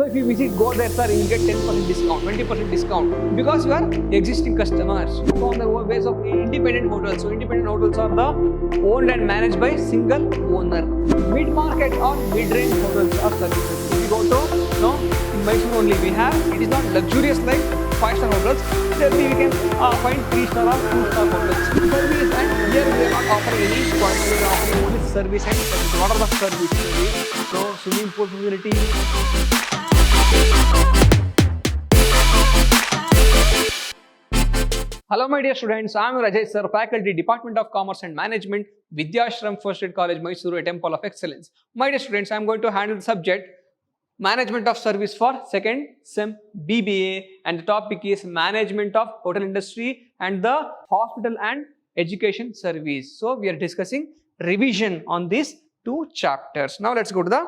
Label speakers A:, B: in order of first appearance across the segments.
A: So if you visit, go there, sir, you will get 10% discount, 20% discount because you are existing customers. So on the ways of independent hotels. So independent hotels are the owned and managed by single owner. Mid-market or mid-range hotels or services. If you go to, in Mysore only we have, it is not luxurious like 5-star hotels. There we can find 3-star or 2-star hotels. Service, and here we are not offering any quality, we are offering only service and service. What are the services? So swimming pool facility. Hello my dear students, I am Rajay sir, faculty, Department of Commerce and Management, Vidyashram First Aid College, Mysuru, a temple of excellence. My dear students, I am going to handle the subject Management of Service for second SEM BBA, and the topic is Management of Hotel Industry and the Hospital and Education Service. So we are discussing revision on these two chapters. Now let's go to the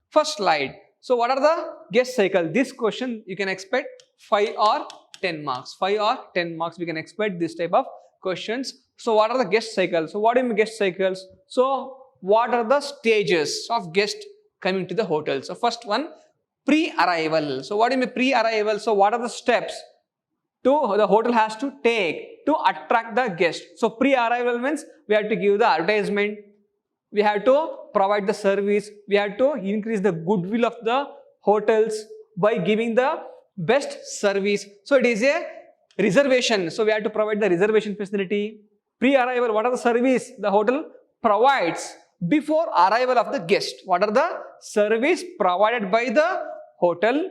A: first slide. So what are the guest cycle? This question you can expect 5 or 10 marks. 5 or 10 marks we can expect this type of questions. So what are the guest cycles? So what do you mean guest cycles? So what are the stages of guest coming to the hotel? So first one, pre-arrival. So what do you mean pre-arrival? So what are the steps the hotel has to take to attract the guest? So pre-arrival means we have to give the advertisement, we have to provide the service, we have to increase the goodwill of the hotels by giving the best service. So it is a reservation. So we have to provide the reservation facility. Pre-arrival, what are the service the hotel provides before arrival of the guest? What are the service provided by the hotel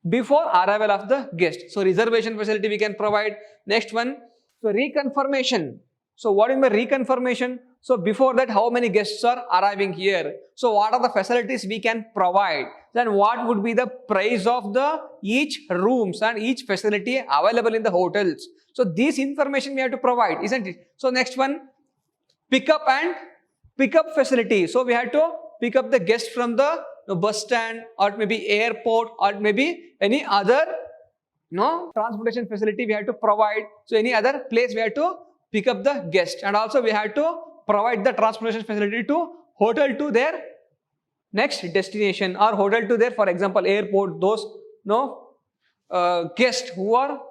A: before arrival of the guest? So reservation facility we can provide. Next one, so reconfirmation. So what is the reconfirmation? So before that, how many guests are arriving here? So what are the facilities we can provide? Then what would be the price of the each rooms and each facility available in the hotels? So this information we have to provide, isn't it? So next one, pickup facility. So we have to pick up the guest from the bus stand, or maybe airport, or maybe any other transportation facility we have to provide. So any other place we have to pick up the guest, and also we have to provide the transportation facility to hotel to their next destination, or hotel to their, for example, airport. Those guests who are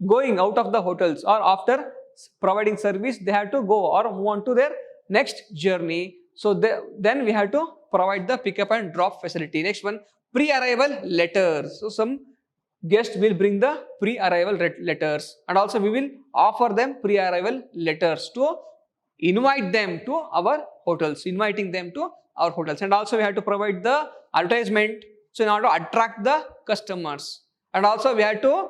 A: going out of the hotels or after providing service, they have to go or move on to their next journey. So then we have to provide the pickup and drop facility. Next one, pre-arrival letters. So some guests will bring the pre-arrival letters, and also we will offer them pre-arrival letters to invite them to our hotels, and also we have to provide the advertisement, so in order to attract the customers, and also we have to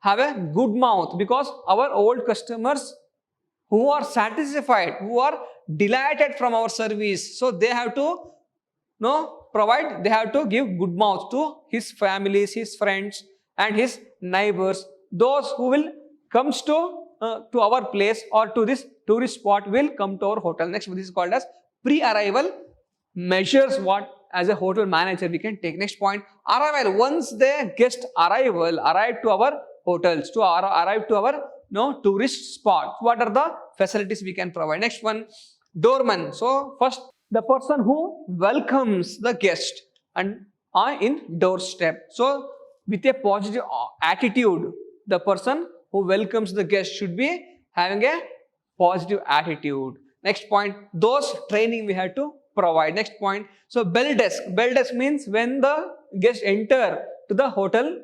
A: have a good mouth, because our old customers who are satisfied, who are delighted from our service, so they have to they have to give good mouth to his families, his friends and his neighbors. Those who will comes to our place or to this tourist spot will come to our hotel. Next, this is called as pre-arrival measures. What as a hotel manager we can take. Next point, arrival. Once the guest arrive to our hotels, arrive to our tourist spot, what are the facilities we can provide? Next one, doorman. So first, the person who welcomes the guest and in doorstep. So with a positive attitude, the person who welcomes the guest should be having a positive attitude. Next point, those training we have to provide. Next point, so bell desk. Bell desk means when the guests enter to the hotel,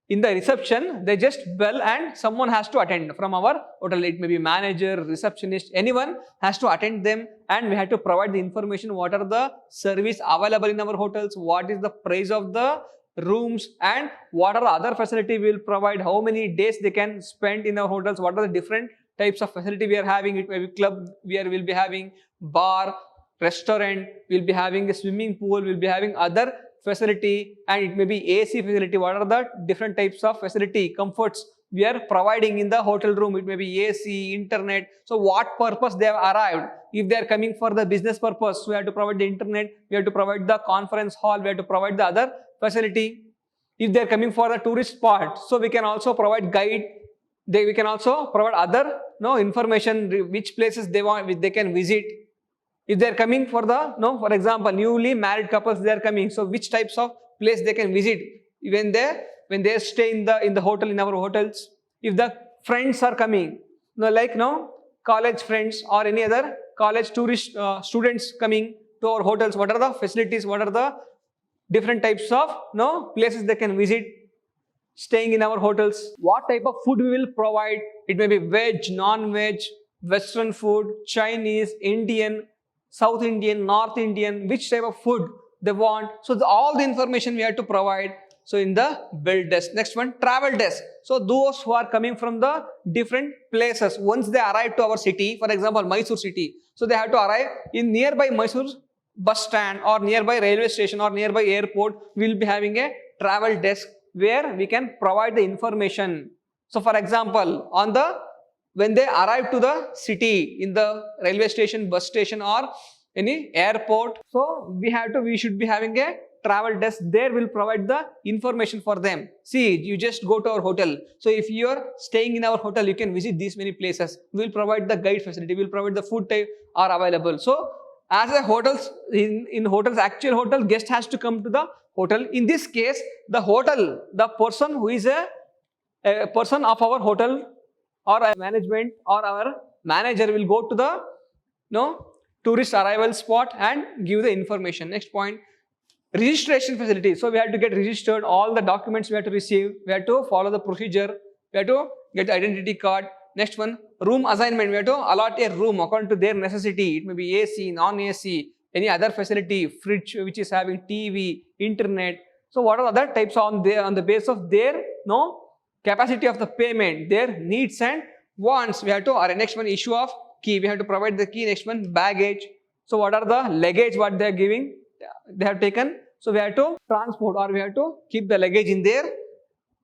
A: in the reception they just bell and someone has to attend from our hotel. It may be manager, receptionist, anyone has to attend them, and we have to provide the information what are the service available in our hotels, what is the price of the rooms, and what are the other facility we will provide, how many days they can spend in our hotels, what are the different types of facility we are having. It may be club, where we will be having bar, restaurant, we will be having a swimming pool, we will be having other facility, and it may be AC facility. What are the different types of facility, comforts we are providing in the hotel room? It may be AC, internet. So what purpose they have arrived? If they are coming for the business purpose, we have to provide the internet, we have to provide the conference hall, we have to provide the other facility. If they are coming for the tourist spot, so we can also provide guide. We can also provide other information, which places they can visit. If they are coming for the for example, newly married couples, they are coming, so which types of place they can visit when they stay in the hotel, in our hotels. If the friends are coming, like college friends or any other college tourist students coming to our hotels, what are the facilities, what are the different types of places they can visit staying in our hotels, what type of food we will provide. It may be veg, non-veg, western food, Chinese, Indian, South Indian, North Indian, which type of food they want. So all the information we have to provide. So in the build desk. Next one, travel desk. So those who are coming from the different places, once they arrive to our city, for example Mysore city, so they have to arrive in nearby Mysore bus stand or nearby railway station or nearby airport. We will be having a travel desk where we can provide the information. So for example, when they arrive to the city in the railway station, bus station or any airport, so we should be having a travel desk. There will provide the information for them. See, you just go to our hotel. So if you are staying in our hotel, you can visit these many places. We will provide the guide facility. We will provide the food type are available. So as a hotels, in hotels, actual hotel, guest has to come to the hotel. In this case, the person who is a person of our hotel or a management or our manager will go to the tourist arrival spot and give the information. Next point, registration facility. So we have to get registered, all the documents we have to receive, we have to follow the procedure, we have to get the identity card. Next one, room assignment. We have to allot a room according to their necessity. It may be AC, non-AC, any other facility, fridge which is having TV, internet. So what are other types on the base of their capacity of the payment, their needs and wants. We have to arrange. Next one, issue of key. We have to provide the key. Next one, baggage. So what are the luggage what they are giving? They have taken. So we have to transport or we have to keep the luggage in their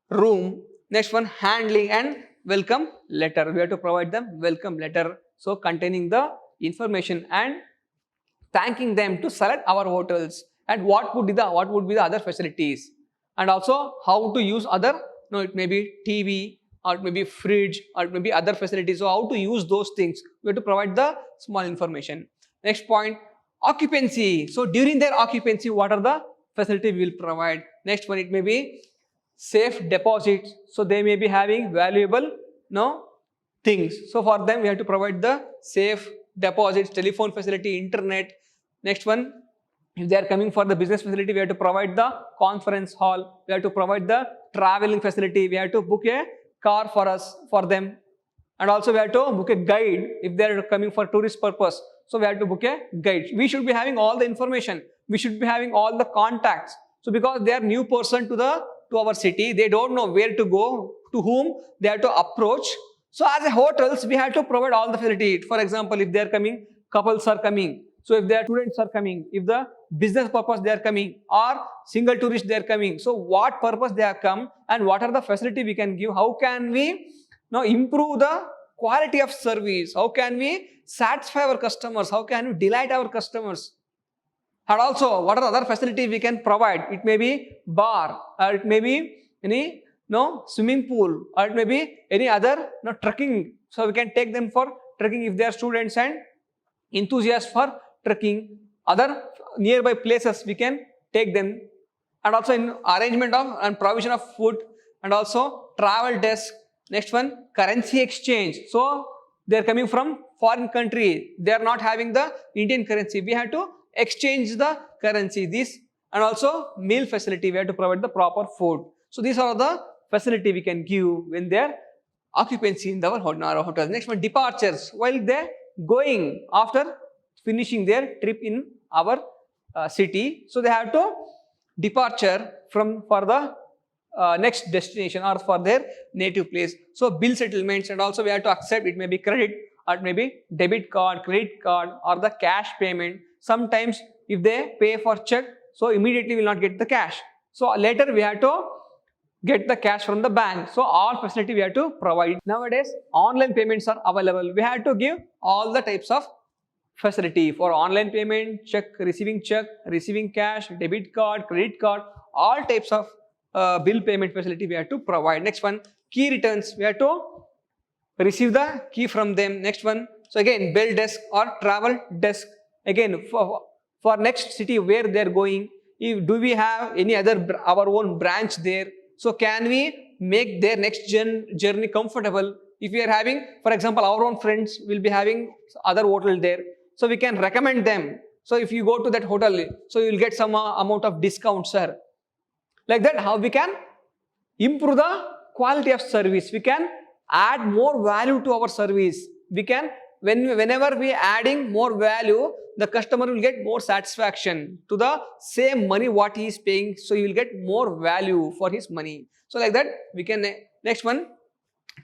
A: room. Next one, handling and welcome letter. We have to provide them welcome letter. So containing the information and thanking them to select our hotels and what would be the other facilities, and also how to use other. It may be TV or it may be fridge or it may be other facilities. So how to use those things. We have to provide the small information. Next point, occupancy. So during their occupancy, what are the facility we will provide. Next one, it may be safe deposits. So they may be having valuable things. So for them, we have to provide the safe deposits, telephone facility, internet. Next one, if they are coming for the business facility, we have to provide the conference hall. We have to provide the traveling facility. We have to book a car for them. And also we have to book a guide if they are coming for tourist purpose. So we have to book a guide. We should be having all the information. We should be having all the contacts. So because they are new person to our city, they don't know where to go, to whom they have to approach. So as a hotels, we have to provide all the facility. For example, if they are coming, couples are coming. So if their students are coming, if the business purpose they are coming, or single tourist they are coming. So what purpose they have come and what are the facility we can give? How can we improve the quality of service? How can we satisfy our customers? How can we delight our customers? And also, what are other facilities we can provide? It may be bar, or it may be any swimming pool, or it may be any other trekking. So we can take them for trekking if they are students and enthusiasts for trekking. Other nearby places we can take them, and also in arrangement of and provision of food, and also travel desk. Next one, currency exchange. So they are coming from foreign country, they are not having the Indian currency. We have to exchange the currency. This, and also meal facility. We have to provide the proper food. So these are the facility we can give when they are occupancy in our hotel. Next one, departures. While they are going after finishing their trip in our city, so they have to departure for the next destination or for their native place. So bill settlements, and also we have to accept, it may be credit or it may be debit card, credit card, or the cash payment. Sometimes if they pay for check, so immediately will not get the cash. So later we have to get the cash from the bank. So all facility we have to provide. Nowadays online payments are available. We have to give all the types of facility for online payment, receiving cash, debit card, credit card, all types of bill payment facility we have to provide. Next one, key returns. We have to receive the key from them. Next one, so again, bill desk or travel desk. Again, for next city where they are going, do we have any other our own branch there? So can we make their next journey comfortable? If we are having, for example, our own friends will be having other hotel there, so we can recommend them. So if you go to that hotel, so you will get some amount of discount, sir. Like that, how we can improve the quality of service. We can add more value to our service. We can, whenever we adding more value, the customer will get more satisfaction to the same money what he is paying. So he will get more value for his money. So like that, we can, next one,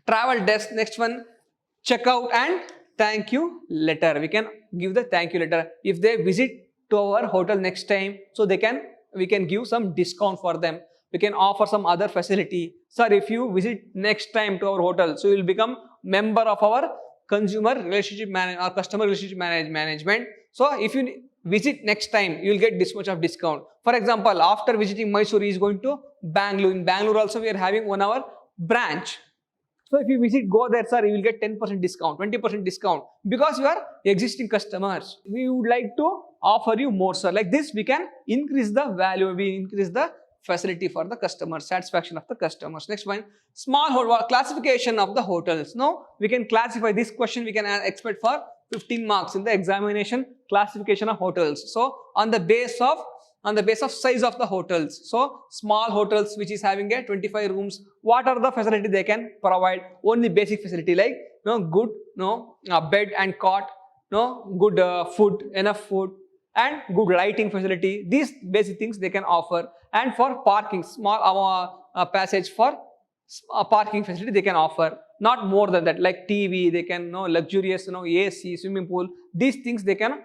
A: travel desk. Next one, checkout and thank you letter. We can give the thank you letter. If they visit to our hotel next time, so we can give some discount for them. We can offer some other facility. Sir, if you visit next time to our hotel, so you will become member of our consumer relationship or customer relationship management. So if you visit next time, you will get this much of discount. For example, after visiting Mysore, he is going to Bangalore. In Bangalore also, we are having 1 hour branch. So if you visit, go there, sir, you will get 10% discount, 20% discount, because you are existing customers. We would like to offer you more, sir. Like this, we can increase the value, we increase the facility for the customer, satisfaction of the customers. Next one, small hotel classification of the hotels. Now we can classify this question, we can expect for 15 marks in the examination, classification of hotels. So on the base of size of the hotels. So small hotels which is having a 25 rooms, what are the facility they can provide? Only basic facility like good bed and cot, good food, enough food, and good lighting facility. These basic things they can offer. And for parking, small passage for parking facility they can offer. Not more than that, like TV, they can luxurious AC, swimming pool. These things they can.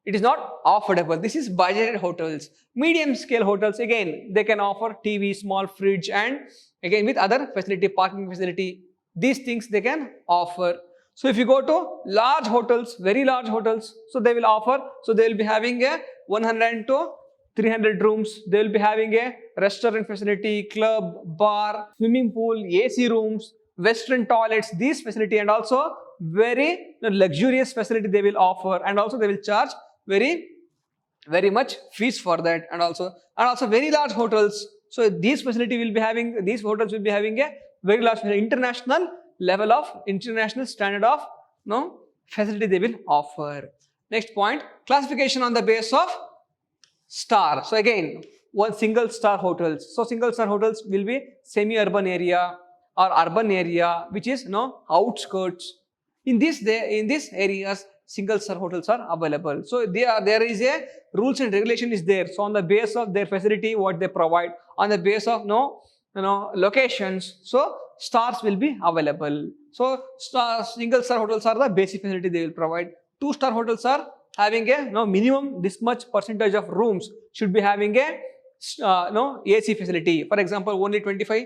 A: It is not affordable. This is budgeted hotels. Medium scale hotels, again, they can offer TV, small fridge, and again with other facility, parking facility. These things they can offer. So if you go to large hotels, very large hotels, so they will offer, so they will be having a 100 to 300 rooms. They will be having a restaurant facility, club, bar, swimming pool, AC rooms, western toilets, these facility, and also very luxurious facility they will offer, and also they will charge very much fees for that, and also very large hotels. So these hotels will be having a very large international level of international standard of facility they will offer. Next point, classification on the base of star. So again, one single star hotels. So single star hotels will be semi-urban area or urban area, which is outskirts. In these areas, single star hotels are available. So there is a rules and regulation is there. So on the base of their facility, what they provide, on the base of locations, so stars will be available. So single star hotels are the basic facility they will provide. 2-star hotels are having a minimum this much percentage of rooms should be having a AC facility. For example, only 25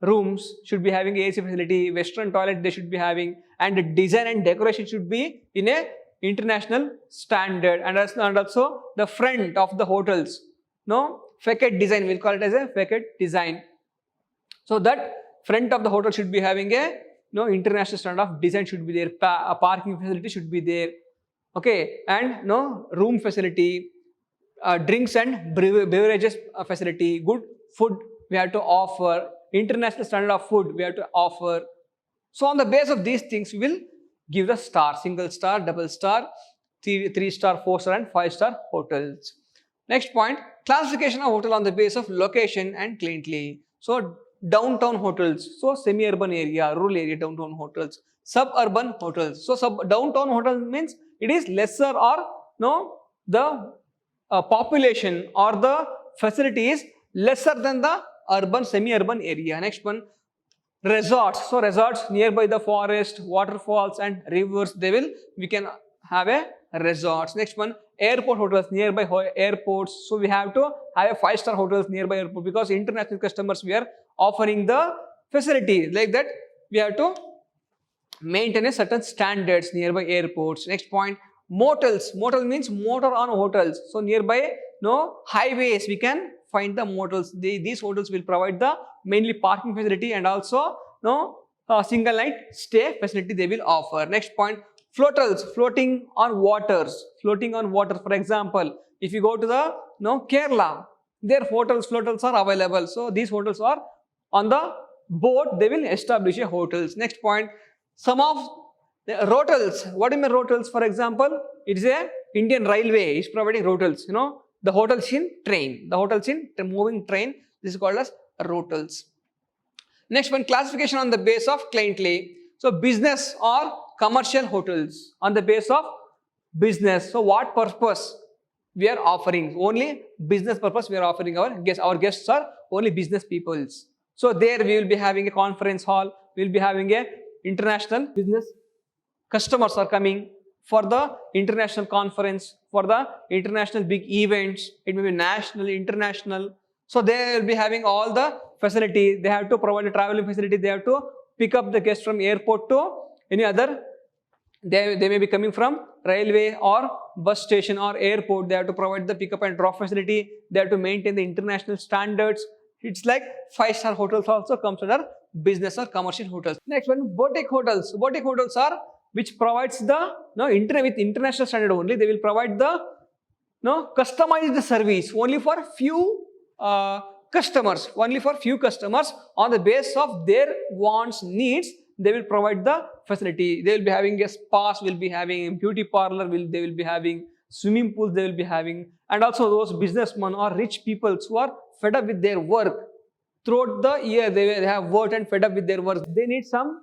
A: rooms should be having AC facility, western toilet they should be having, and the design and decoration should be in a international standard, and also the front of the hotels, facade design, we'll call it as a facade design. So that front of the hotel should be having a international standard of design should be there, a parking facility should be there, okay, and room facility, drinks and beverages facility, good food we have to offer, international standard of food we have to offer. So on the base of these things, we will give the star, single star, double star, 3-star, 4-star, and 5-star hotels. Next point, classification of hotel on the base of location and cleanly. So downtown hotels, so semi-urban area, rural area, downtown hotels, suburban hotels. So downtown hotel means it is lesser or the population or the facility is lesser than the urban, semi-urban area. Next one, resorts. So resorts nearby the forest, waterfalls and rivers, we can have a resorts. Next one, airport hotels, nearby airports. So we have to have a 5-star hotels nearby airport, because international customers we are offering the facility like that. We have to maintain a certain standards nearby airports. Next point, motels. Motel means motor on hotels. So nearby highways we can find the motels. These hotels will provide the mainly parking facility and also single night stay facility they will offer. Next point, floatels, floating on waters. Floating on water. For example, if you go to the Kerala, their hotels, flotels are available. So these hotels are on the boat, they will establish a hotels. Next point, some of the hotels. What do you mean hotels? For example, it is a Indian Railway is providing hotels. You know, the hotels in train, the hotels in moving train. This is called as hotels. Next one, classification on the base of clientele. So business or commercial hotels on the base of business. So what purpose we are offering? Only business purpose we are offering our guests. Our guests are only business peoples. So there we will be having a conference hall. We will be having a international business. Customers are coming for the international conference, for the international big events. It may be national, international. So they will be having all the facility. They have to provide a traveling facility. They have to pick up the guests from airport to any other. They may be coming from railway or bus station or airport. They have to provide the pickup and drop facility. They have to maintain the international standards. It's like 5-star hotels also comes under business or commercial hotels. Next one, boutique hotels. Boutique hotels are which provides the with international standard only. They will provide the customized service only for few customers, only for few customers on the basis of their wants, needs. They will provide the facility. They will be having a spas, will be having beauty parlor, they will be having swimming pools, they will be having, and also those businessmen or rich people who are fed up with their work throughout the year. They have worked and fed up with their work. They need some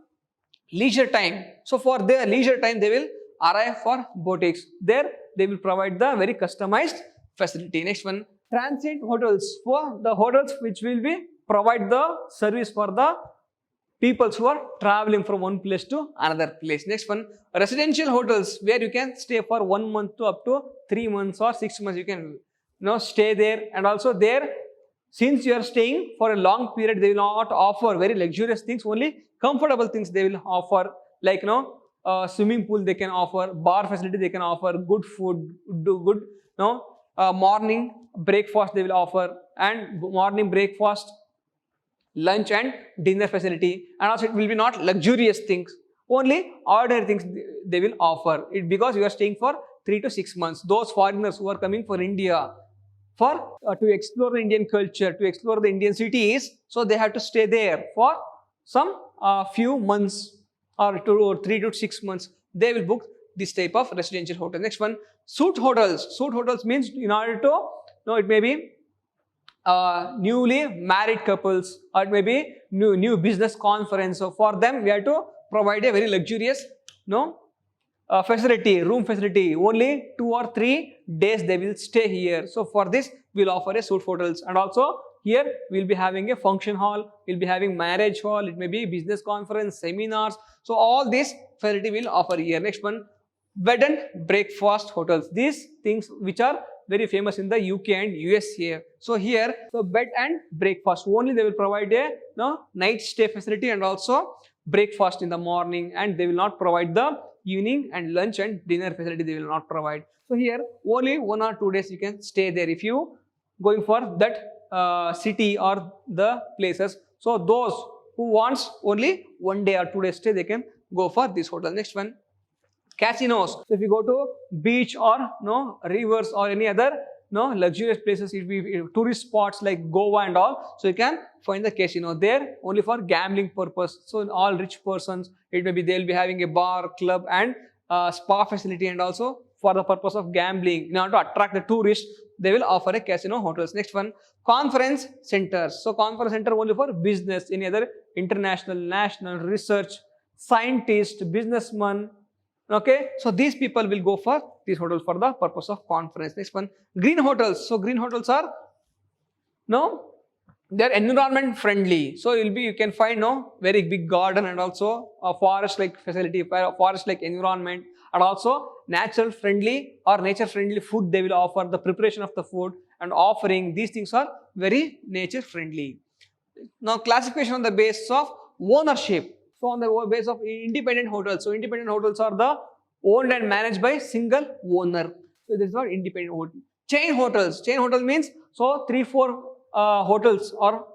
A: leisure time. So for their leisure time, they will arrive for boutiques. There they will provide the very customized facility. Next one, transient hotels. For the hotels which will be provide the service for the people who are traveling from one place to another place. Next one, residential hotels where you can stay for 1 month to up to 3 months or 6 months. You can stay there, and also there, since you are staying for a long period, they will not offer very luxurious things. Only comfortable things they will offer, like swimming pool they can offer, bar facility they can offer, good food, good morning breakfast they will offer, and morning breakfast, lunch and dinner facility. And also it will be not luxurious things, only ordinary things they will offer it, because you are staying for 3 to 6 months. Those foreigners who are coming for India for to explore the Indian culture, to explore the Indian cities, so they have to stay there for some few months or 3 to 6 months. They will book this type of residential hotel. Next one, suite hotels. Suite hotels means in order to it may be newly married couples, or it may be new business conference. So for them we have to provide a very luxurious facility, room facility. Only 2 or 3 days they will stay here. So for this we'll offer a suite hotels. And also here we'll be having a function hall, we'll be having marriage hall, it may be business conference, seminars. So all this facility will offer here. Next one, bed and breakfast hotels. These things which are very famous in the UK and USA. So here, bed and breakfast only they will provide a night stay facility and also breakfast in the morning, and they will not provide the evening and lunch and dinner facility. They will not provide. So here only 1 or 2 days you can stay there if you going for that city or the places. So those who wants only 1 day or 2 days stay, they can go for this hotel. Next one, casinos. So if you go to beach or rivers or any other luxurious places, if tourist spots like Goa and all, so you can find the casino there only for gambling purpose. So all rich persons, it may be they'll be having a bar, club and spa facility, and also for the purpose of gambling, in order to attract the tourists, they will offer a casino hotels. Next one, conference centers. So conference center only for business, any other international, national, research, scientist, businessman. Okay, so these people will go for these hotels for the purpose of conference. Next one, green hotels. So green hotels are they're environment friendly. So you can find very big garden and also a forest like facility, forest like environment, and also natural friendly or nature friendly food they will offer. The preparation of the food and offering, these things are very nature friendly. Now classification on the basis of ownership. So on the basis of independent hotels. So independent hotels are the owned and managed by single owner. So this is not independent hotel. Chain hotels. Chain hotel means 3-4 hotels or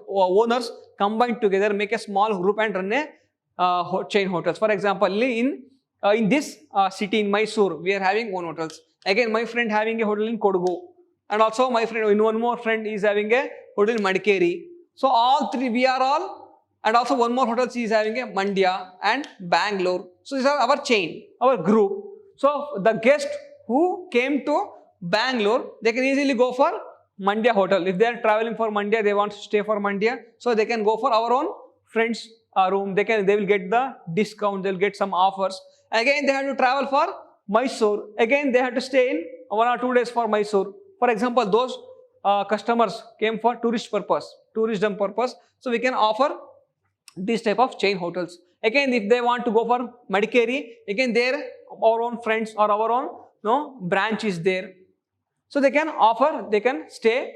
A: owners combined together, make a small group and run a chain hotels. For example, in this city in Mysore, we are having one hotels. Again, my friend having a hotel in Kodagu, and also my friend, in one more friend is having a hotel in Madikeri. So all three we are all, and also one more hotel is having a Mandya and Bangalore. So these are our chain, our group. So the guest who came to Bangalore, they can easily go for Mandya hotel. If they are traveling for Mandya, they want to stay for Mandya, so they can go for our own friends room. They will get the discount, they'll get some offers. Again, they have to travel for Mysore. Again, they have to stay in 1 or 2 days for Mysore. For example, those customers came for tourism purpose. So we can offer this type of chain hotels. Again, if they want to go for Madikeri, again there our own friends or our own branch is there. So they can offer, they can stay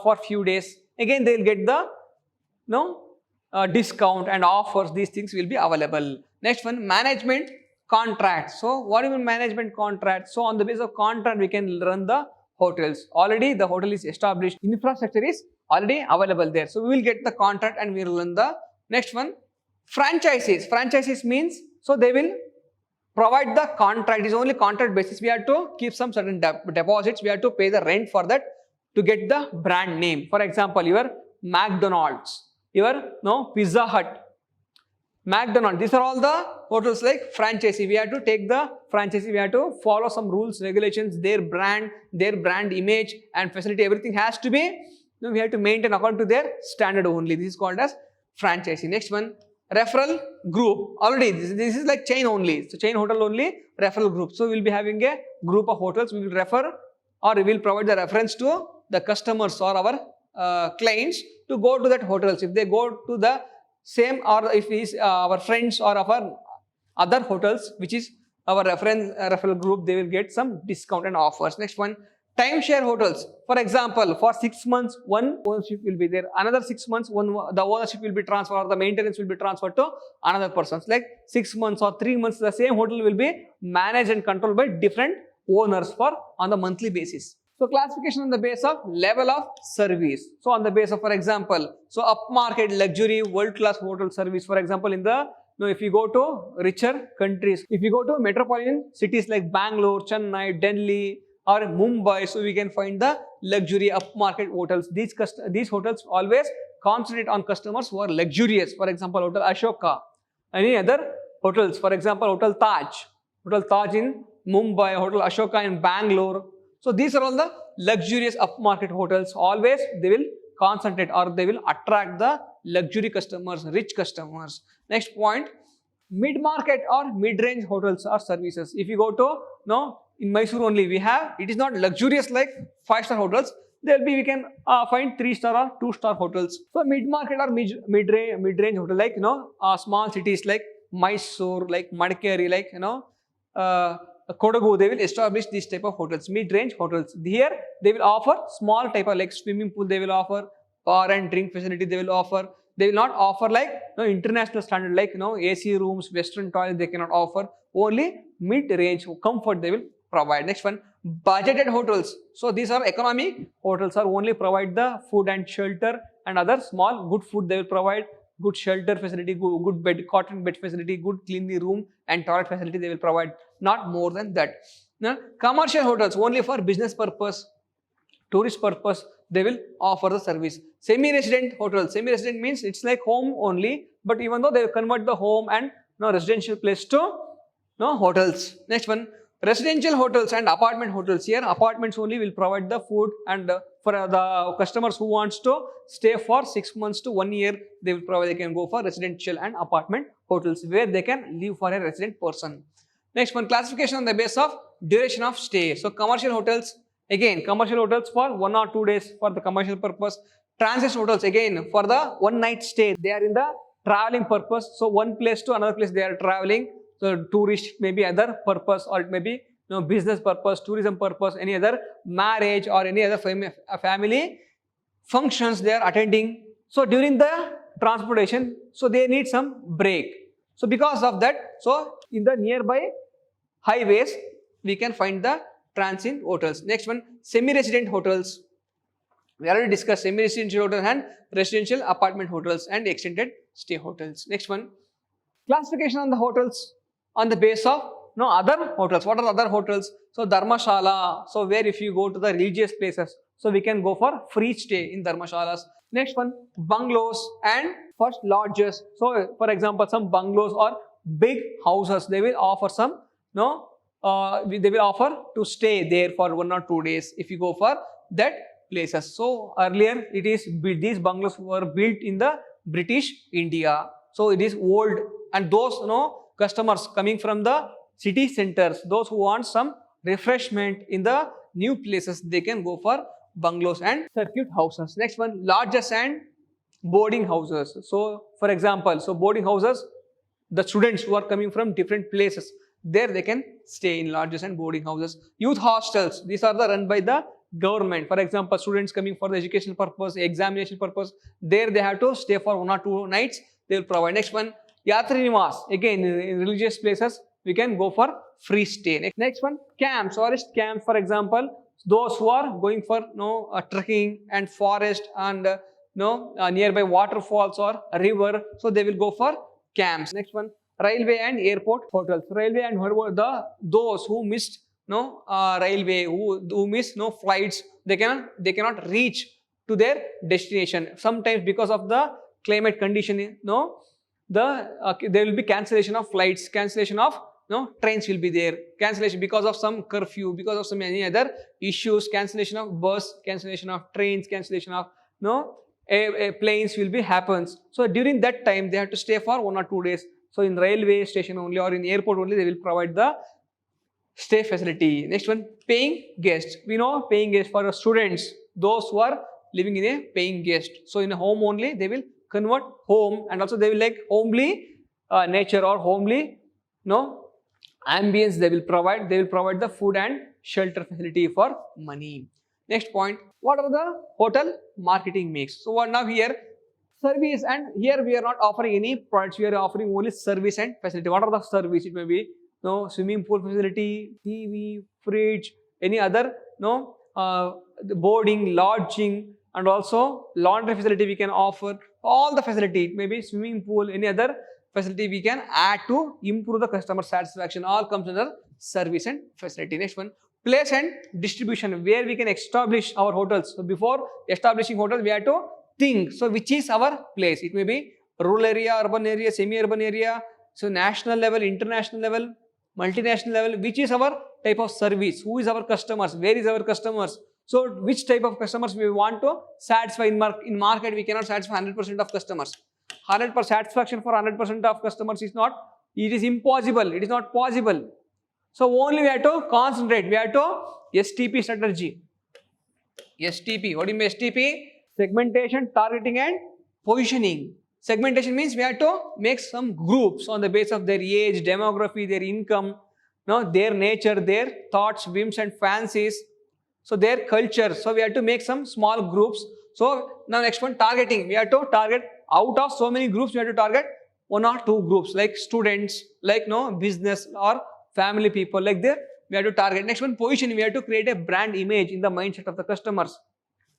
A: for few days. Again, they will get the discount and offers. These things will be available. Next one, management contract. So what do you mean management contract? So on the basis of contract, we can run the hotels. Already the hotel is established, infrastructure is already available there. So we will get the contract and we will run the. Next one, franchises. Franchises means, so they will provide the contract. It is only contract basis. We have to keep some certain deposits. We have to pay the rent for that to get the brand name. For example, your McDonald's, your Pizza Hut, McDonald's. These are all the hotels like franchisee. We have to take the franchisee. We have to follow some rules, regulations, their brand image and facility. Everything has to be. We have to maintain according to their standard only. This is called as franchisee. Next one, referral group. Already this is like chain only. So chain hotel only, referral group. So we will be having a group of hotels. We will refer or we will provide the reference to the customers or our clients to go to that hotels. If they go to the same, or if is our friends or our other hotels, which is our referral group, they will get some discount and offers. Next one, timeshare hotels. For example, for 6 months, one ownership will be there. Another 6 months, the ownership will be transferred or the maintenance will be transferred to another person. Like 6 months or 3 months, the same hotel will be managed and controlled by different owners on the monthly basis. So classification on the base of level of service. So on the base of, for example, so upmarket, luxury, world-class hotel service. For example, in the if you go to richer countries, if you go to metropolitan cities like Bangalore, Chennai, Delhi, or Mumbai, so we can find the luxury upmarket hotels. These hotels always concentrate on customers who are luxurious. For example, Hotel Ashoka. Any other hotels? For example, Hotel Taj in Mumbai, Hotel Ashoka in Bangalore. So these are all the luxurious upmarket hotels. Always they will concentrate or they will attract the luxury customers, rich customers. Next point, mid-market or mid-range hotels or services. If you go to in Mysore only, we have, it is not luxurious like 5-star hotels. There will be, we can find 3-star or 2-star hotels. So mid-market or mid-range hotel, like small cities like Mysore, like Madikeri, like Kodagu, they will establish this type of hotels, mid-range hotels. Here they will offer small type of like swimming pool, they will offer bar and drink facility, they will offer. They will not offer like international standard like AC rooms, western toilet, they cannot offer. Only mid-range comfort they will provide. Next one, budgeted hotels. So these are economy hotels, are only provide the food and shelter and other small good food they will provide, good shelter facility, good bed, cotton bed facility, good clean room and toilet facility they will provide. Not more than that. Now, commercial hotels only for business purpose, tourist purpose, they will offer the service. Semi-resident hotels. Semi-resident means it's like home only, but even though they will convert the home and residential place to hotels. Next one, residential hotels and apartment hotels. Here apartments only will provide the food, and for the customers who wants to stay for 6 months to 1 year, they will provide, they can go for residential and apartment hotels where they can live for a resident person. Next one, classification on the basis of duration of stay. So commercial hotels, again commercial hotels for 1 or 2 days for the commercial purpose. Transit hotels again for the one night stay, they are in the traveling purpose. So one place to another place they are traveling. So tourist, maybe other purpose, or it may be business purpose, tourism purpose, any other marriage or any other family functions they are attending. So during the transportation, so they need some break. So because of that, so in the nearby highways, we can find the transit hotels. Next one, semi-resident hotels. We already discussed semi-residential hotels and residential apartment hotels and extended stay hotels. Next one, classification on the hotels on the base of other hotels. What are the other hotels? So dharmashala, so where if you go to the religious places, So we can go for free stay in dharmashalas. Next one, bungalows and first lodges. So for example, some bungalows or big houses, they will offer some, no, they will offer to stay there for 1 or 2 days if you go for that places. So earlier it is these bungalows were built in the British India. So it is old, and those customers coming from the city centers, those who want some refreshment in the new places, they can go for bungalows and circuit houses. Next one, lodges and boarding houses. So for example, so boarding houses, the students who are coming from different places, there they can stay in lodges and boarding houses. Youth hostels, these are the run by the government. For example, students coming for the educational purpose, examination purpose, there they have to stay for 1 or 2 nights, they will provide. Next one, Yatri Niwas, again in religious places, we can go for free stay. Next one, camps, forest camps, for example, those who are going for trekking and forest and nearby waterfalls or a river, so they will go for camps. Next one, railway and airport hotels. Railway and those who missed railway, who miss flights, they cannot reach to their destination. Sometimes because of the climate condition, there will be cancellation of flights, cancellation of trains will be there, cancellation because of some curfew, because of some any other issues, cancellation of bus, cancellation of trains, cancellation of planes will be happens. So during that time they have to stay for 1 or 2 days. So in railway station only or in airport only, they will provide the stay facility. Next one, paying guests. We know paying guests for students, those who are living in a paying guest. So in a home only, they will convert home, and also they will like homely nature or homely ambience they will provide. They will provide the food and shelter facility for money. Next point, what are the hotel marketing mix? So what now here, service, and here we are not offering any products, we are offering only service and facility. What are the service? It may be swimming pool facility, TV, fridge, any other boarding, lodging, and also laundry facility we can offer. All the facility, it may be swimming pool, any other facility we can add to improve the customer satisfaction, all comes under service and facility. Next one, place and distribution, where we can establish our hotels. So before establishing hotels, we have to think, so which is our place? It may be rural area, urban area, semi-urban area, so national level, international level, multinational level, which is our type of service, who is our customers, where is our customers. So which type of customers we want to satisfy in market, we cannot satisfy 100% of customers. 100% satisfaction for 100% of customers is not, it is impossible, it is not possible. So only we have to concentrate, we have to STP strategy. STP, what do you mean STP? Segmentation, targeting and positioning. Segmentation means we have to make some groups on the basis of their age, demography, their income, their nature, their thoughts, whims and fancies, so their culture. So we have to make some small groups. So now next one, targeting. We have to target out of so many groups, we have to target 1 or 2 groups, like students, like business or family people, like that we have to target. Next one, positioning. We have to create a brand image in the mindset of the customers.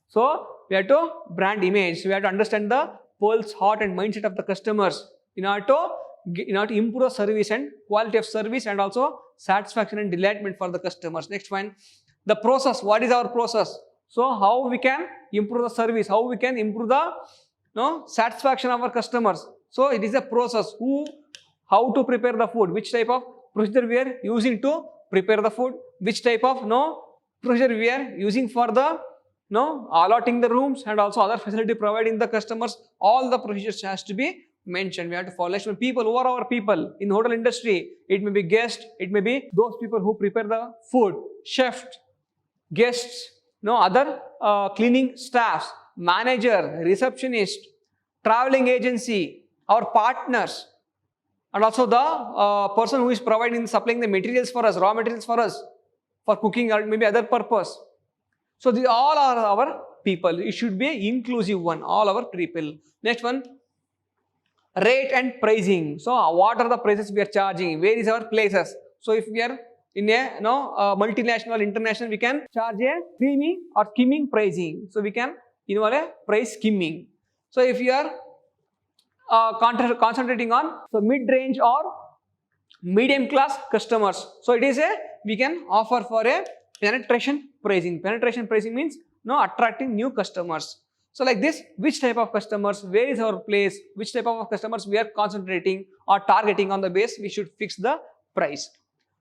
A: So we have to brand image. So we have to understand the pulse, heart and mindset of the customers in order to improve service and quality of service, and also satisfaction and delightment for the customers. Next one, the process. What is our process? So how we can improve the service, how we can improve the satisfaction of our customers. So it is a process. How to prepare the food, which type of procedure we are using to prepare the food, which type of procedure we are using for the allotting the rooms, and also other facility providing the customers. All the procedures has to be mentioned. We have to follow. People, who are our people in hotel industry? It may be guests, it may be those people who prepare the food, chefs, guests, other cleaning staffs, manager, receptionist, traveling agency, our partners, and also the person who is supplying the materials for us, raw materials for us, for cooking or maybe other purpose. So these all are our people. It should be an inclusive one, all our people. Next one, rate and pricing. So what are the prices we are charging? Where is our places? So if we are in a multinational, international, we can charge a creamy or skimming pricing. So we can involve a price skimming. So if you are concentrating on mid-range or medium class customers, so it is we can offer for a penetration pricing. Penetration pricing means attracting new customers. So like this, which type of customers, where is our place, which type of customers we are concentrating or targeting, on the base we should fix the price.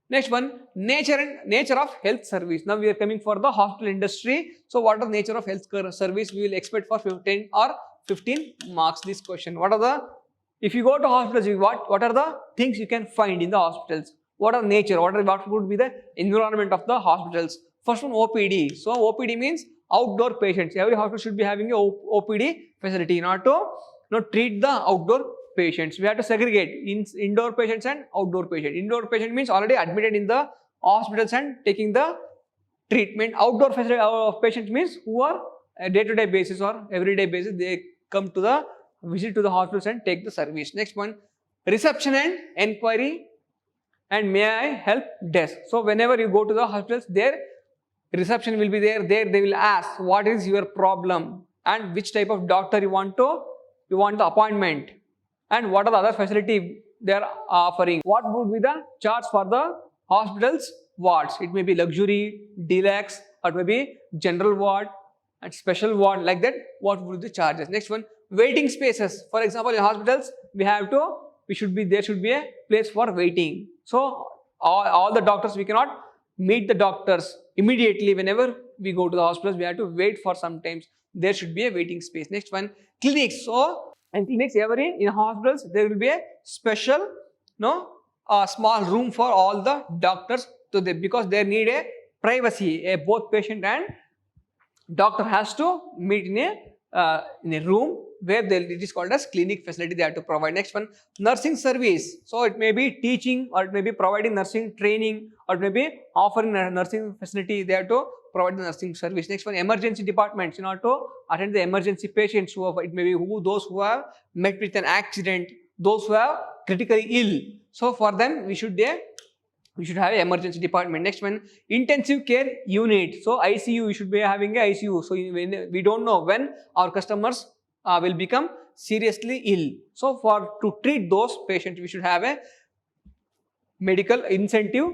A: Next one, nature of health service. Now we are coming for the hospital industry. So what are the nature of health service? We will expect for 10 or 15 marks this question. What are the, if you go to hospitals, what are the things you can find in the hospitals? What are nature? What would be the environment of the hospitals? First one, OPD. So OPD means outdoor patients. Every hospital should be having a OPD facility in order to treat the outdoor patients. We have to segregate indoor patients and outdoor patients. Indoor patient means already admitted in the hospitals and taking the treatment. Outdoor patients means who are day-to-day basis or everyday basis, they come to the visit to the hospitals and take the service. Next one, reception and enquiry and may I help desk. So whenever you go to the hospitals, their reception will be there. There they will ask what is your problem and which type of doctor you want the appointment, and what are the other facility they are offering. What would be the charge for the hospital's wards? It may be luxury, deluxe, or it may be general ward and special ward, like that. What would be the charges? Next one, waiting spaces. For example, in hospitals there should be a place for waiting. So all the doctors, we cannot meet the doctors immediately. Whenever we go to the hospitals, we have to wait for some times. There should be a waiting space. Next one, clinics. So in clinics, in hospitals, there will be a special a small room for all the doctors because they need a privacy. Both patient and doctor has to meet in a room where it is called as clinic facility they have to provide. Next one, nursing service. So it may be teaching, or it may be providing nursing training, or it may be offering a nursing facility. They have to provide the nursing service. Next one, emergency departments, in order to attend the emergency patients it may be those who have met with an accident, those who are critically ill. So for them we should have an emergency department. Next one, intensive care unit. So ICU, we should be having a ICU. So we don't know when our customers will become seriously ill. So to treat those patients, we should have a medical incentive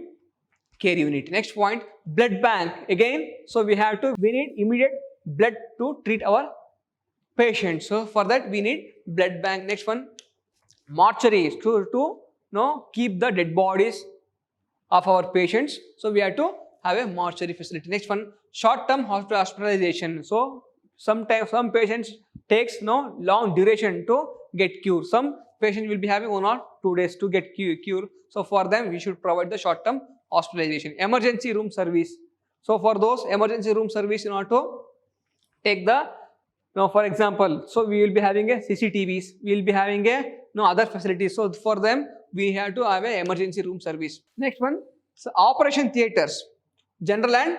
A: care unit. Next point, blood bank. Again, so we need immediate blood to treat our patients. So for that we need blood bank. Next one, mortuaries to keep the dead bodies of our patients. So we have to have a mortuary facility. Next one, short-term hospitalization. So sometimes some patients takes long duration to get cured. Some patient will be having 1 or 2 days to get cured. So for them we should provide the short-term hospitalization. Emergency room service. So for those emergency room service, in order to take the for example, so we will be having a CCTVs, we will be having a other facilities. So for them we have to have a emergency room service. Next one, so operation theaters, general and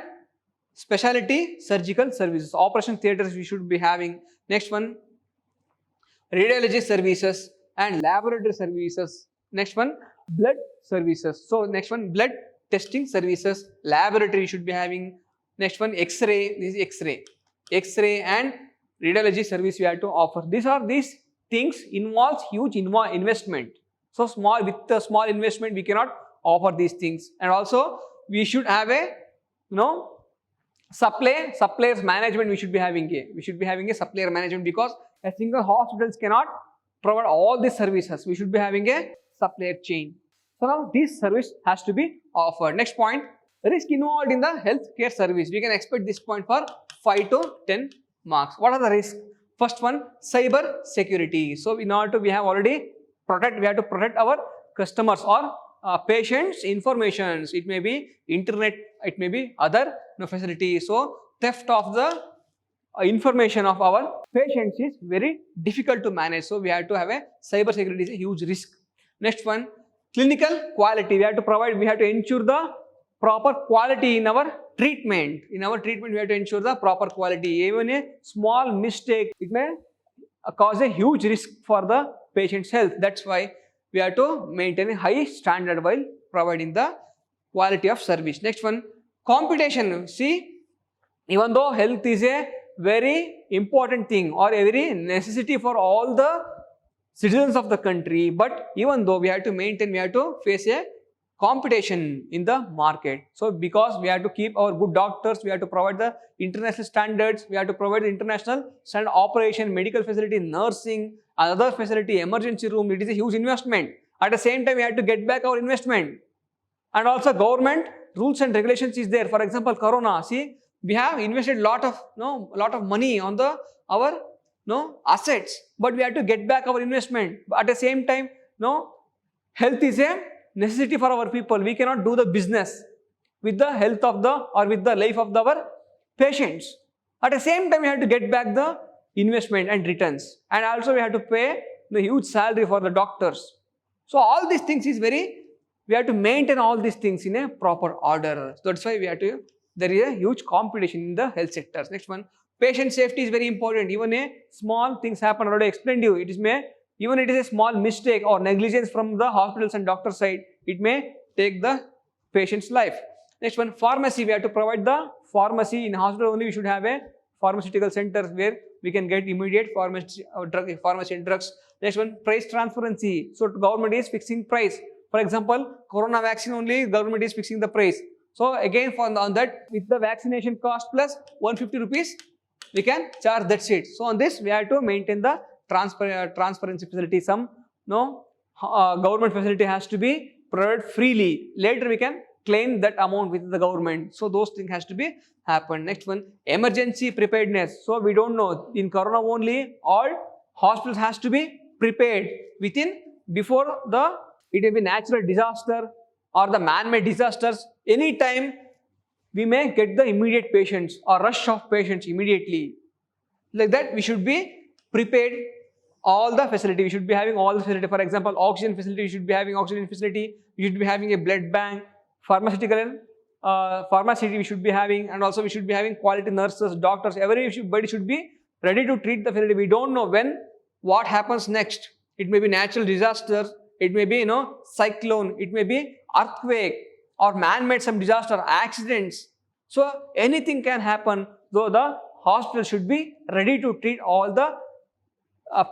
A: specialty surgical services. Operation theaters we should be having. Next one, radiology services and laboratory services. Next one, blood services. So next one, blood testing services, laboratory should be having. Next one, X-ray. This is X-ray and radiology service we have to offer. These things involves huge investment. So with a small investment we cannot offer these things. And also we should have a suppliers management. We should be having a supplier management, because a single hospitals cannot provide all these services. We should be having a supplier chain. So now this service has to be offered. Next point, risk involved in the healthcare service. We can expect this point for 5 to 10 marks. What are the risks? First one, cyber security. So in order to we have to protect our customers or patients' informations. It may be internet, it may be other facilities. So theft of the information of our patients is very difficult to manage. So we have to have a cyber security is a huge risk. Next one, clinical quality. We have to ensure the proper quality in our treatment. In our treatment, we have to ensure the proper quality. Even a small mistake, it may cause a huge risk for the patient's health. That's why we have to maintain a high standard while providing the quality of service. Next one, competition. See, even though health is a very important thing or a very necessity for all the citizens of the country, but even though we have to face a competition in the market. So because we have to keep our good doctors, we have to provide the international standards, we have to provide the international standard operation, medical facility, nursing, other facility, emergency room. It is a huge investment. At the same time, we have to get back our investment. And also government rules and regulations is there. For example, corona, see, we have invested lot of money on the our assets, but we have to get back our investment. But at the same time, health is a necessity for our people. We cannot do the business with the health of the or with the life of our patients. At the same time, we have to get back the investment and returns, and also we have to pay the huge salary for the doctors. So all these things is we have to maintain all these things in a proper order. So that's why there is a huge competition in the health sectors. Next one, patient safety is very important. Even a small things happen, I already explained to you. Even it is a small mistake or negligence from the hospitals and doctor side, it may take the patient's life. Next one, pharmacy. We have to provide the pharmacy in hospital only. We should have a pharmaceutical centers where we can get immediate pharmacy and drugs. Next one, price transparency. So government is fixing price. For example, corona vaccine only government is fixing the price. So again on that, with the vaccination cost plus 150 rupees, we can charge that seat. So on this, we have to maintain the transparency facility. Some government facility has to be provided freely. Later we can claim that amount with the government. So those things has to be happen. Next one, emergency preparedness. So we don't know, in corona only all hospitals has to be prepared before it may be natural disaster or the man-made disasters. Anytime we may get the immediate patients or rush of patients immediately. Like that, we should be prepared all the facility. We should be having all the facility. For example, oxygen facility, we should be having oxygen facility. We should be having a blood bank, pharmaceutical pharmacy we should be having, and also we should be having quality nurses, doctors. Everybody should be ready to treat the facility. We don't know what happens next. It may be natural disasters. It may be cyclone. It may be earthquake or man-made some disaster, accidents. So anything can happen. Though the hospital should be ready to treat all the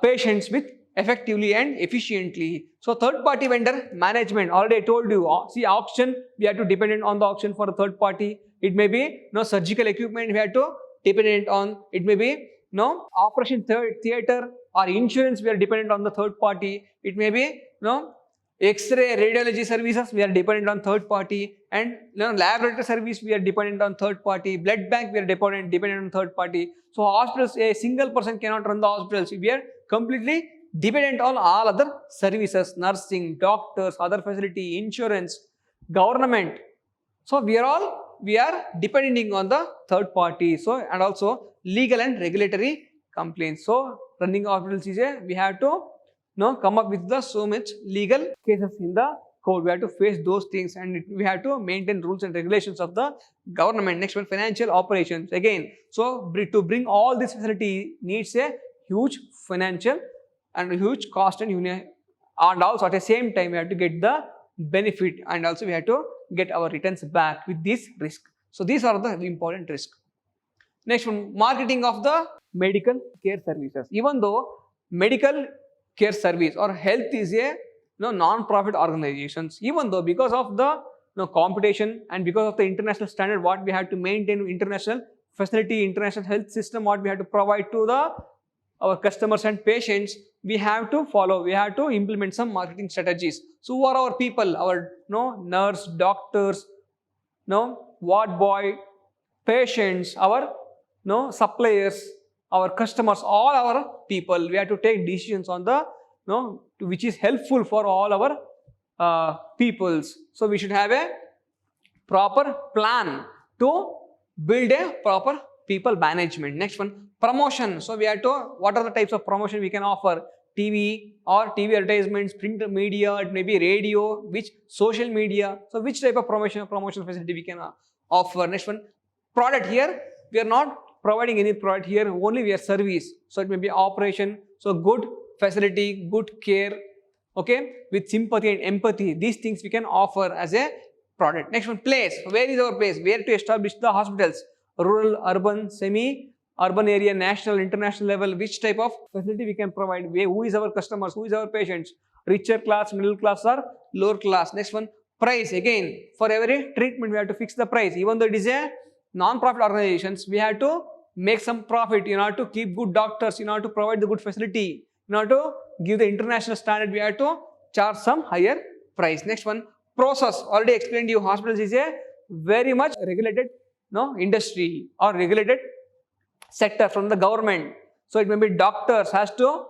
A: patients with effectively and efficiently. So third party vendor management, already I told you, see auction, we have to dependent on the auction for a third party. It may be surgical equipment we have to dependent on. It may be operation theater or insurance, we are dependent on the third party. It may be X-ray radiology services, we are dependent on third party, and laboratory service we are dependent on third party. Blood bank we are dependent on third party. So hospitals, a single person cannot run the hospitals. We are completely dependent on all other services, nursing, doctors, other facility, insurance, government. So we are depending on the third party. So and also legal and regulatory complaints. So running hospitals is we have to come up with so much legal cases in the code. We have to face those things, and we have to maintain rules and regulations of the government. Next one, financial operations. Again, so to bring all this facility needs a huge financial and a huge cost, and also at the same time we have to get the benefit, and also we have to get our returns back with this risk. So these are the important risks. Next one, marketing of the medical care services. Even though medical care service or health is a non-profit organizations, even though because of the competition and because of the international standard what we have to maintain, international facility, international health system what we have to provide to our customers and patients, we have to follow, we have to implement some marketing strategies. So who are our people? Our nurse, doctors, ward boy, patients, our suppliers, our customers, all our people. We have to take decisions on the which is helpful for all our peoples. So we should have a proper plan to build a proper people management. Next one, promotion. So we have to, what are the types of promotion we can offer? TV or TV advertisements, print media, it may be radio, which social media. So which type of promotion facility we can offer? Next one, product. Here we are not providing any product here, only we are service. So it may be operation. So good facility, good care, okay, with sympathy and empathy. These things we can offer as a product. Next one, place. Where is our place? Where to establish the hospitals? Rural, urban, semi-urban area, national, international level. Which type of facility we can provide? Who is our customers? Who is our patients? Richer class, middle class, or lower class? Next one, Price, again, for every treatment we have to fix the price. Even though it is a non-profit organizations, we have to make some profit in order to keep good doctors, in order to provide the good facility, in order to give the international standard, we have to charge some higher price. Next one, process. Already explained to you, hospitals is a very much regulated industry or regulated sector from the government. So it may be doctors has to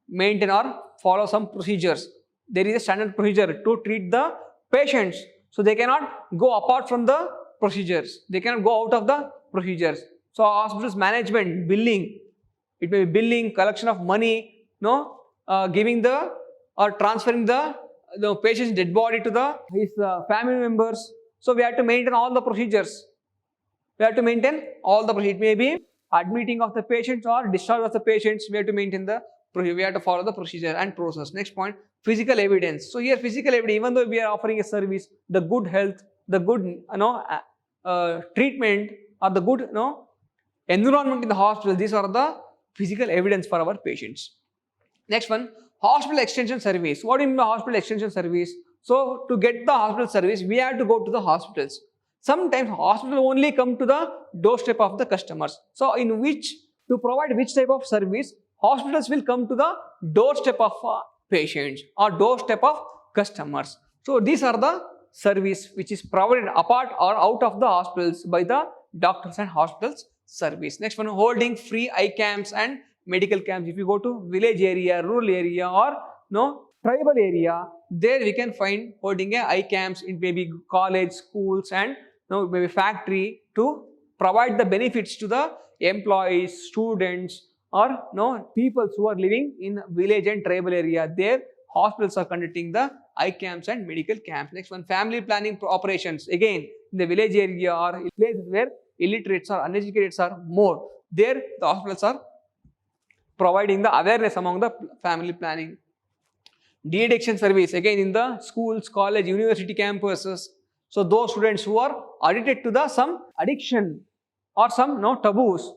A: maintain or follow some procedures. There is a standard procedure to treat the patients. So they cannot go apart from the procedures. They cannot go out of the procedures. So hospitals management, billing, it may be billing, collection of money, giving the or transferring the patient's dead body to his family members. So we have to maintain all the procedures. We have to maintain all the procedures. It may be admitting of the patients or discharge of the patients. We have to maintain the procedure. We have to follow the procedure and process. Next point, physical evidence. So here physical evidence, even though we are offering a service, the good health, the good treatment or the good environment in the hospital, these are the physical evidence for our patients. Next one, hospital extension service. What do you mean by hospital extension service? So to get the hospital service, we have to go to the hospitals. Sometimes hospital only come to the doorstep of the customers. So to provide which type of service, hospitals will come to the doorstep of patients or doorstep of customers. So these are the service which is provided apart or out of the hospitals by the doctors and hospitals service. Next one, holding free eye camps and medical camps. If you go to village area, rural area or tribal area, there we can find holding a eye camps in maybe college, schools and maybe factory to provide the benefits to the employees, students or people who are living in village and tribal area. There hospitals are conducting the eye camps and medical camps. Next one, family planning operations. Again, in the village area or places where illiterates or uneducated are more, there the hospitals are providing the awareness among the family planning. De-addiction service, again in the schools, college, university campuses. So those students who are addicted to some addiction or some taboos,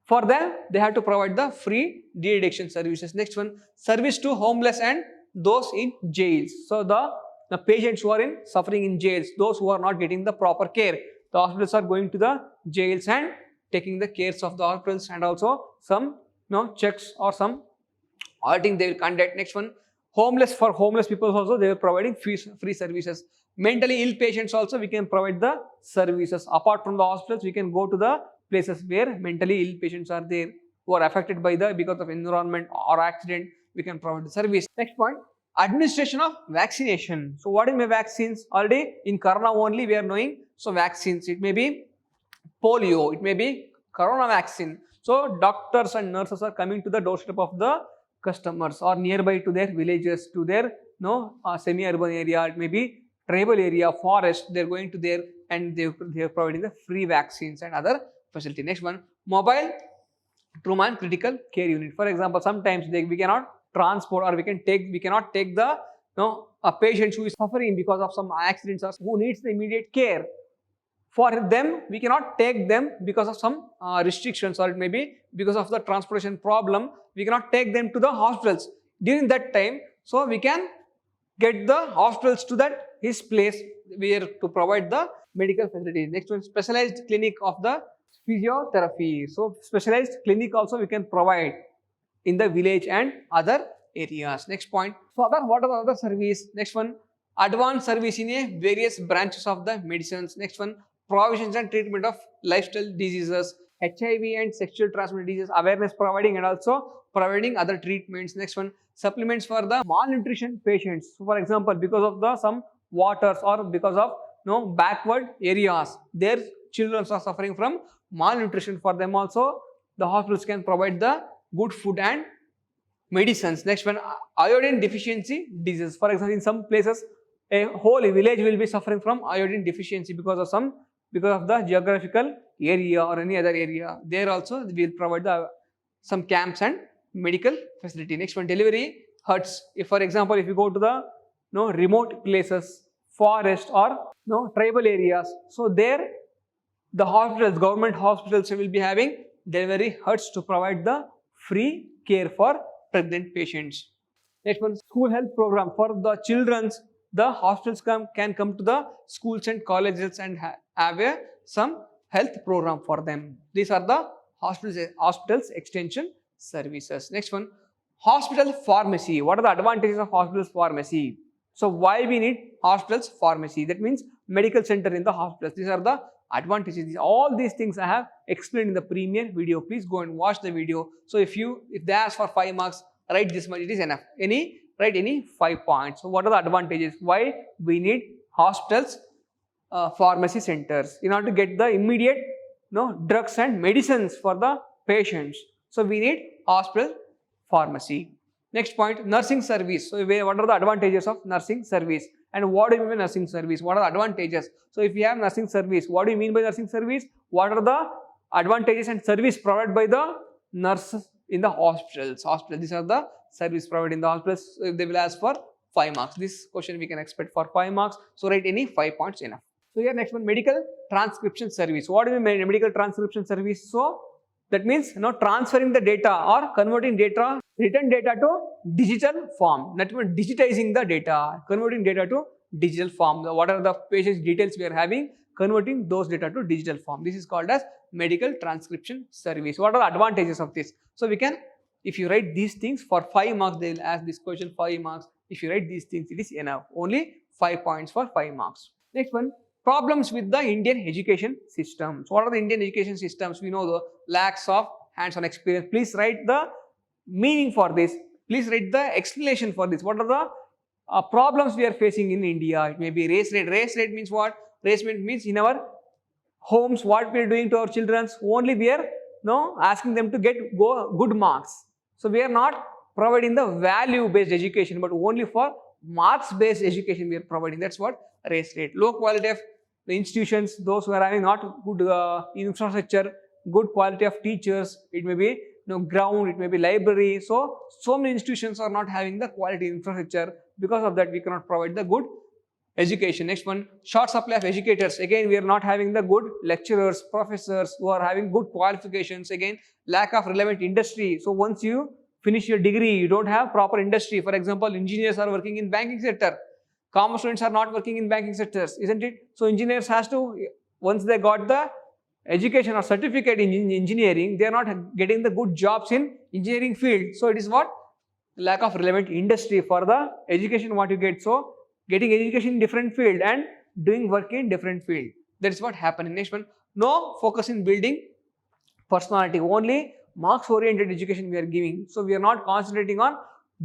A: for them they have to provide the free de-addiction services. Next one, service to homeless and those in jails. So the patients who are suffering in jails, those who are not getting the proper care, the hospitals are going to the jails and taking the cares of the hospitals, and also some checks or some auditing they will conduct. Next one, for homeless people also they are providing free services. Mentally ill patients also we can provide the services. Apart from the hospitals, we can go to the places where mentally ill patients are there, who are affected by because of environment or accident. We can provide the service. Next point, administration of vaccination. So what is my vaccines? Already in corona only we are knowing. So vaccines, it may be polio, it may be corona vaccine. So doctors and nurses are coming to the doorstep of the customers or nearby to their villages, to their semi-urban area, it may be tribal area, forest. They are going to there and they are providing the free vaccines and other facility. Next one, mobile trauma and critical care unit. For example, sometimes we cannot transport or we cannot take the a patient who is suffering because of some accidents or who needs the immediate care. For them, we cannot take them because of some restrictions, or it may be because of the transportation problem. We cannot take them to the hospitals during that time. So we can get the hospitals to his place where to provide the medical facilities. Next one, specialized clinic of the physiotherapy. So specialized clinic also we can provide in the village and other areas. Next point, so what are the other service? Next one, advanced service in various branches of the medicines. Next one, provisions and treatment of lifestyle diseases, HIV and sexual transmitted diseases, awareness providing and also providing other treatments. Next one, supplements for the malnutrition patients. So for example, because of some waters or because of backward areas, their children are suffering from malnutrition. For them also the hospitals can provide the good food and medicines. Next one, iodine deficiency disease. For example, in some places a whole village will be suffering from iodine deficiency because of the geographical area or any other area. There also we will provide some camps and medical facility. Next one, delivery huts. If for example, if you go to the remote places, forest or tribal areas, so there the hospitals, government hospitals will be having delivery huts to provide the free care for pregnant patients. Next one, school health program for the children. the hospitals can come to the schools and colleges and have some health program for them. These are the hospitals extension services. Next one, hospital pharmacy. What are the advantages of hospitals pharmacy? So why we need hospitals pharmacy? That means medical center in the hospitals. These are the advantages. All these things I have explained in the premier video. Please go and watch the video. So if they ask for 5 marks, write this much, it is enough. Write any 5 points. So what are the advantages? Why we need hospitals pharmacy centers? In order to get the immediate drugs and medicines for the patients. So we need hospital pharmacy. Next point, nursing service. So what are the advantages of nursing service? And what do you mean by nursing service? What are the advantages? So if you have nursing service, what do you mean by nursing service? What are the advantages and service provided by the nurses in the hospitals? These are the service provided in the hospitals. So if they will ask for 5 marks. This question we can expect for 5 marks. So write any 5 points enough. So here next one, medical transcription service. What do you mean by medical transcription service? So that means transferring the data or converting data, written data to digital form. That means digitizing the data, converting data to digital form. What are the patient's details we are having, converting those data to digital form. This is called as medical transcription service. What are the advantages of this? So we can, if you write these things for 5 marks, they will ask this question 5 marks. If you write these things, it is enough. Only 5 points for 5 marks. Next one, problems with the Indian education system. So what are the Indian education systems? We know the lacks of hands-on experience. Please write the meaning for this. Please write the explanation for this. What are the problems we are facing in India? It may be race rate. Race rate means what? Race rate means in our homes, what we are doing to our children. Only we are asking them to get good marks. So we are not providing the value-based education, but only for marks-based education we are providing. That's what race rate. Low quality of the institutions, those who are having not good infrastructure, good quality of teachers, it may be ground, it may be library. So many institutions are not having the quality infrastructure. Because of that, we cannot provide the good education. Next one, short supply of educators. Again, we are not having the good lecturers, professors who are having good qualifications. Again, lack of relevant industry. So once you finish your degree, you don't have proper industry. For example, engineers are working in banking sector. Commerce students are not working in banking sectors, isn't it? So engineers has to, once they got the education or certificate in engineering, they are not getting the good jobs in engineering field. So it is what? Lack of relevant industry for the education what you get. So getting education in different field and doing work in different field. That is what happened. Next one, no focus in building personality. Only marks oriented education we are giving. So we are not concentrating on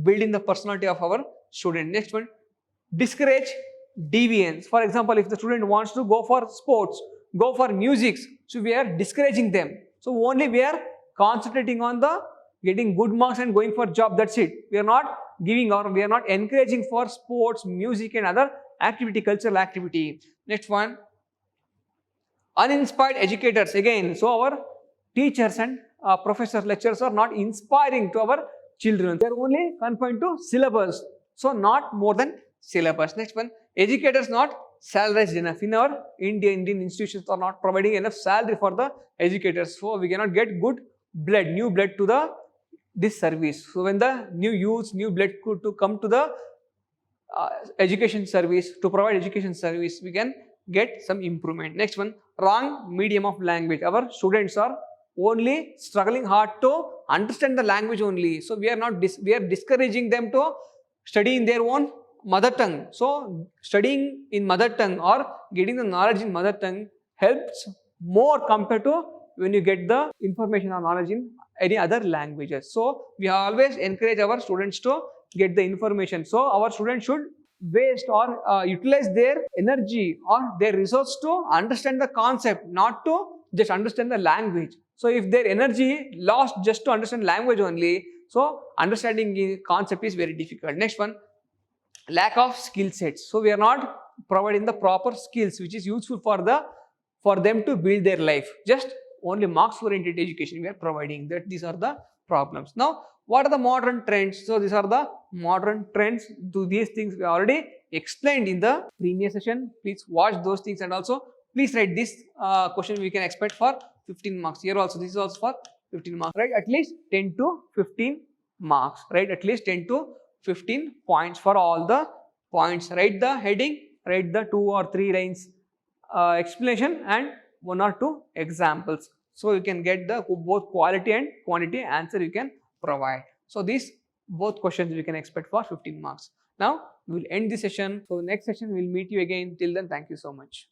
A: building the personality of our student. Next one, discourage deviance. For example, if the student wants to go for sports, go for music, so we are discouraging them. So only we are concentrating on the getting good marks and going for job. That's it. We are not giving or we are not encouraging for sports, music and other activity, cultural activity. Next one, uninspired educators. Again, so our teachers and professors, lecturers are not inspiring to our children. They are only confined to syllabus. So not more than syllabus. Next one, educators not salarized enough. In our Indian institutions are not providing enough salary for the educators. So we cannot get good blood, new blood to this service. So when the new youths, new blood could to come to the education service, to provide education service, we can get some improvement. Next one, wrong medium of language. Our students are only struggling hard to understand the language only. So we are discouraging them to study in their own mother tongue. So studying in mother tongue or getting the knowledge in mother tongue helps more compared to when you get the information or knowledge in any other languages. So we always encourage our students to get the information. So our students should waste or utilize their energy or their resource to understand the concept, not to just understand the language. So if their energy lost just to understand language only, so understanding the concept is very difficult. Next one, lack of skill sets. So we are not providing the proper skills which is useful for them to build their life. Just only marks oriented education we are providing. These are the problems. Now what are the modern trends? So these are the modern trends. To these things we already explained in the previous session. Please watch those things and also please write this question we can expect for 15 marks. Here also this is also for 15 marks. Right, at least 10 to 15 marks. Right, at least 10 to 15 points for all the points. Write the heading, write the 2 or 3 lines explanation and 1 or 2 examples. So you can get the both quality and quantity answer you can provide. So these both questions we can expect for 15 marks. Now we will end this session. So next session we will meet you again. Till then, thank you so much.